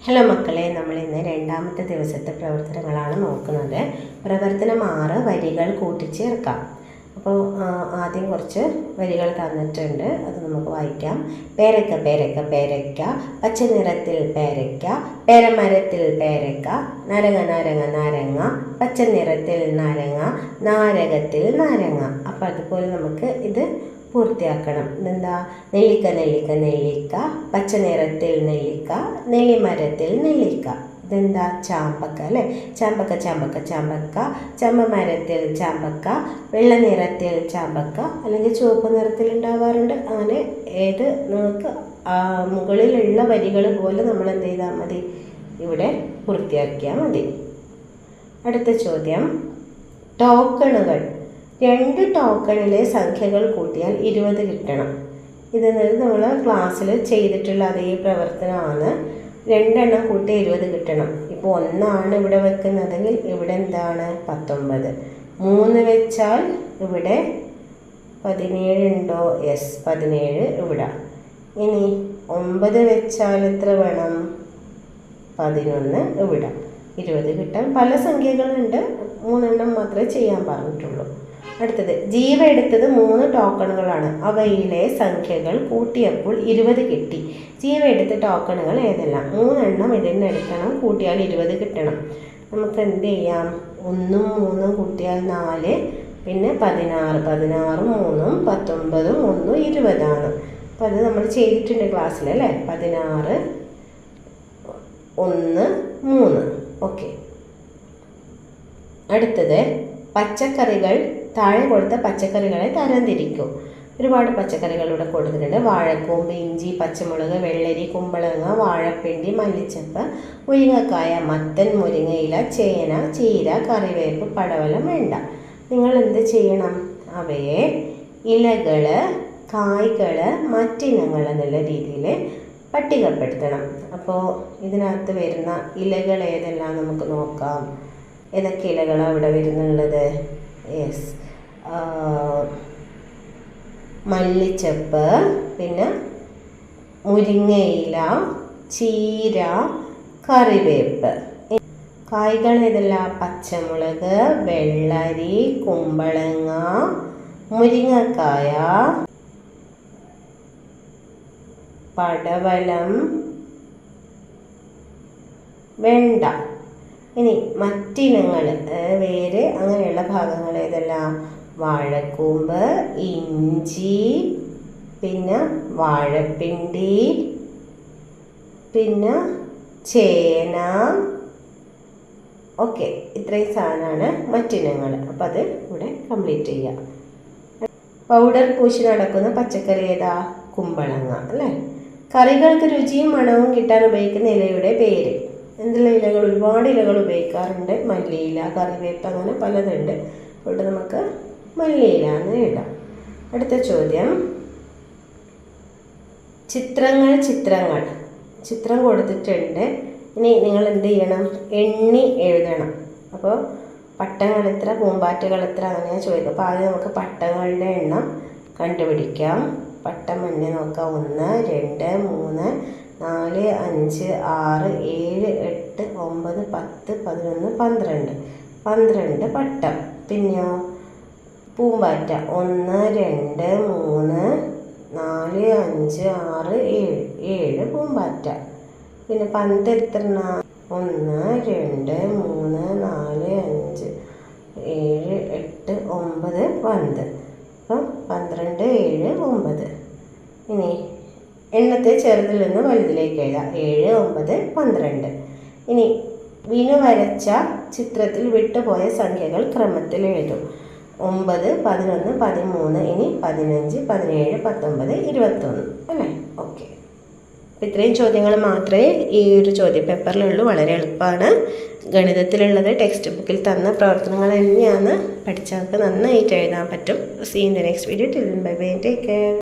Hello മക്കളെ, നമ്മൾ ഇന്ന് രണ്ടാമത്തെ ദിവസത്തെ പ്രവർത്തനങ്ങളാണ് നോക്കുന്നത്. പ്രവർത്തനം 6 വരികൾ കൂട്ടിച്ചേർക്കാം. അപ്പോൾ ആദ്യം കുറച്ച് വരികൾ തന്നിട്ടുണ്ട്, അത് നമുക്ക് വായിക്കാം. പേരക്ക പേരക്ക പേരക്ക, പച്ച നിറത്തിൽ പേരക്ക, പേരമരത്തിൽ പേരക്ക, നാരങ്ങ നാരങ്ങ നാരങ്ങ, പച്ച നിറത്തിൽ നാരങ്ങ, നാരകത്തിൽ നാരങ്ങ. അപ്പോൾ അതുപോലെ നമുക്ക് ഇത് പൂർത്തിയാക്കണം. ഇതെന്താ? നെല്ലിക്ക നെല്ലിക്ക നെല്ലിക്ക, പച്ച നിറത്തിൽ നെല്ലിക്ക, നെല്ലിമരത്തിൽ നെല്ലിക്ക. ഇതെന്താ? ചാമ്പക്ക അല്ലേ? ചാമ്പക്ക ചാമ്പക്ക ചാമ്പക്ക, ചമ്പമരത്തിൽ ചാമ്പക്ക, വെള്ള നിറത്തിൽ ചാമ്പക്ക, അല്ലെങ്കിൽ ചുവപ്പ് നിറത്തിൽ ഉണ്ടാവാറുണ്ട്. അങ്ങനെ ഏത് നമുക്ക് മുകളിലുള്ള വരികൾ പോലെ നമ്മൾ എന്ത് ചെയ്താൽ മതി? ഇവിടെ പൂർത്തിയാക്കിയാൽ മതി. അടുത്ത ചോദ്യം, ടോക്കണുകൾ. 2 ടോക്കണിലെ സംഖ്യകൾ കൂട്ടിയാൽ 20 കിട്ടണം. ഇത് നമ്മൾ ക്ലാസ്സിൽ ചെയ്തിട്ടുള്ള അതേ പ്രവർത്തനമാണ്. 2 എണ്ണം കൂട്ടി 20 കിട്ടണം. ഇപ്പോൾ 1 ഇവിടെ വെക്കുന്നതെങ്കിൽ ഇവിടെ എന്താണ്? 19. 3 വെച്ചാൽ ഇവിടെ 17 ഉണ്ടോ? യെസ്, 17 ഇവിടെ. ഇനി 9 വെച്ചാൽ എത്ര വേണം? 11 ഇവിടെ. 20 കിട്ടാൻ പല സംഖ്യകളുണ്ട്, 3 എണ്ണം മാത്രമേ ചെയ്യാൻ പറഞ്ഞിട്ടുള്ളൂ. അടുത്തത്, ജീവ എടുത്തത് 3 ടോക്കണുകളാണ്. അവയിലെ സംഖ്യകൾ കൂട്ടിയപ്പോൾ 20 കിട്ടി. ജീവ എടുത്ത ടോക്കണുകൾ ഏതെല്ലാം? 3 എണ്ണം ഇതിന് എടുക്കണം, കൂട്ടിയാൽ 20 കിട്ടണം. നമുക്ക് എന്ത് ചെയ്യാം? 1ഉം 3ഉം കൂട്ടിയാൽ 4, പിന്നെ 16, 16ഉം 3ഉം 19ഉം 1ഉം 20 ആണ്. അപ്പോൾ അത് നമ്മൾ ചെയ്തിട്ടുണ്ട് ക്ലാസ്സിൽ അല്ലേ? 16, 1, 3. ഓക്കെ. അടുത്തത്, പച്ചക്കറികൾ. താഴെ കൊടുത്ത പച്ചക്കറികളെ തരംതിരിക്കും. ഒരുപാട് പച്ചക്കറികൾ ഇവിടെ കൊടുത്തിട്ടുണ്ട്. വാഴക്കൂമ്പ്, ഇഞ്ചി, പച്ചമുളക്, വെള്ളരി, കുമ്പളങ്ങ, വാഴപ്പിണ്ടി, മല്ലിച്ചപ്പ്, മുരിങ്ങക്കായ, മത്തൻ, മുരിങ്ങയില, ചേന, ചീര, കറിവേപ്പ്, പടവലം, വേണ്ട. നിങ്ങൾ എന്ത് ചെയ്യണം? അവയെ ഇലകൾ, കായ്കൾ, മറ്റിനങ്ങൾ എന്നുള്ള രീതിയിൽ പട്ടികപ്പെടുത്തണം. അപ്പോൾ ഇതിനകത്ത് വരുന്ന ഇലകൾ ഏതെല്ലാം നമുക്ക് നോക്കാം. ഏതൊക്കെ ഇലകളാണ് ഇവിടെ വരുന്നുള്ളത്? യെസ്, മല്ലിച്ചപ്പ്, പിന്നെ മുരിങ്ങയില, ചീര, കറിവേപ്പ്. കായ്കൾ ഏതെല്ലാം? പച്ചമുളക്, വെള്ളരി, കുമ്പളങ്ങ, മുരിങ്ങക്കായ, പടവലം, വെണ്ട. ഇനി മറ്റിനങ്ങൾ, വേര്, അങ്ങനെയുള്ള ഭാഗങ്ങൾ ഏതെല്ലാം? വാഴക്കൂമ്പ്, ഇഞ്ചി, പിന്നെ വാഴപ്പിണ്ടി, പിന്നെ ചേന. ഓക്കെ, ഇത്രയും സാധനമാണ് മറ്റിനങ്ങൾ. അപ്പം അത് ഇവിടെ കംപ്ലീറ്റ് ചെയ്യാം. പൗഡർ പൂശി നടക്കുന്ന പച്ചക്കറി ഏതാ? കുമ്പളങ്ങ അല്ലേ? കറികൾക്ക് രുചിയും മണവും കിട്ടാൻ ഉപയോഗിക്കുന്ന ഇലയുടെ പേര്. എന്തുള്ള ഇലകൾ? ഒരുപാട് ഇലകൾ ഉപയോഗിക്കാറുണ്ട്. മല്ലിയില, കറിവേപ്പ്, അങ്ങനെ പലതുണ്ട്. അതുകൊണ്ട് നമുക്ക് മല്ലിയില എന്ന് എഴുതാം. അടുത്ത ചോദ്യം, ചിത്രങ്ങൾ. ചിത്രം കൊടുത്തിട്ടുണ്ട്. ഇനി നിങ്ങൾ എന്ത് ചെയ്യണം? എണ്ണി എഴുതണം. അപ്പോൾ പട്ടങ്ങൾ എത്ര, പൂമ്പാറ്റകൾ എത്ര, അങ്ങനെയാണ് ചോദിക്കുക. അപ്പോൾ ആദ്യം നമുക്ക് പട്ടങ്ങളുടെ എണ്ണം കണ്ടുപിടിക്കാം. പട്ടം എണ്ണി നോക്കാം. 1, 2, 3, 4, 5, 6, 7, 8, 9, 10, 11, 12. 12 പട്ടം. പിന്നെയോ പൂമ്പാറ്റ 1, 2, 3, 4, 5, 6, 7 പൂമ്പാറ്റ. പിന്നെ പന്ത് എത്ര? 1, 2, 3, 4, 5, 7, 8, 9 പന്ത്. അപ്പം 12, 7, 9. ഇനി എണ്ണത്തെ ചെറുതിൽ നിന്ന് വലുതിലേക്ക് എഴുതാം. 7, 9, 12. ഇനി വിനു വരച്ച ചിത്രത്തിൽ വിട്ടുപോയ സംഖ്യകൾ ക്രമത്തിൽ എഴുതും. 9, 11, 13, ഇനി 15, 17, 19, 21 അല്ലേ? ഓക്കെ. അപ്പോൾ ഇത്രയും ചോദ്യങ്ങൾ മാത്രമേ ഈ ഒരു ചോദ്യപേപ്പറിലുള്ളൂ. വളരെ എളുപ്പമാണ്. ഗണിതത്തിലുള്ളത് ടെക്സ്റ്റ് ബുക്കിൽ തന്ന പ്രവർത്തനങ്ങൾ തന്നെയാണ്. പഠിച്ചവർക്ക് നന്നായിട്ട് എഴുതാൻ പറ്റും. See in the next video. Till then bye bye, take care.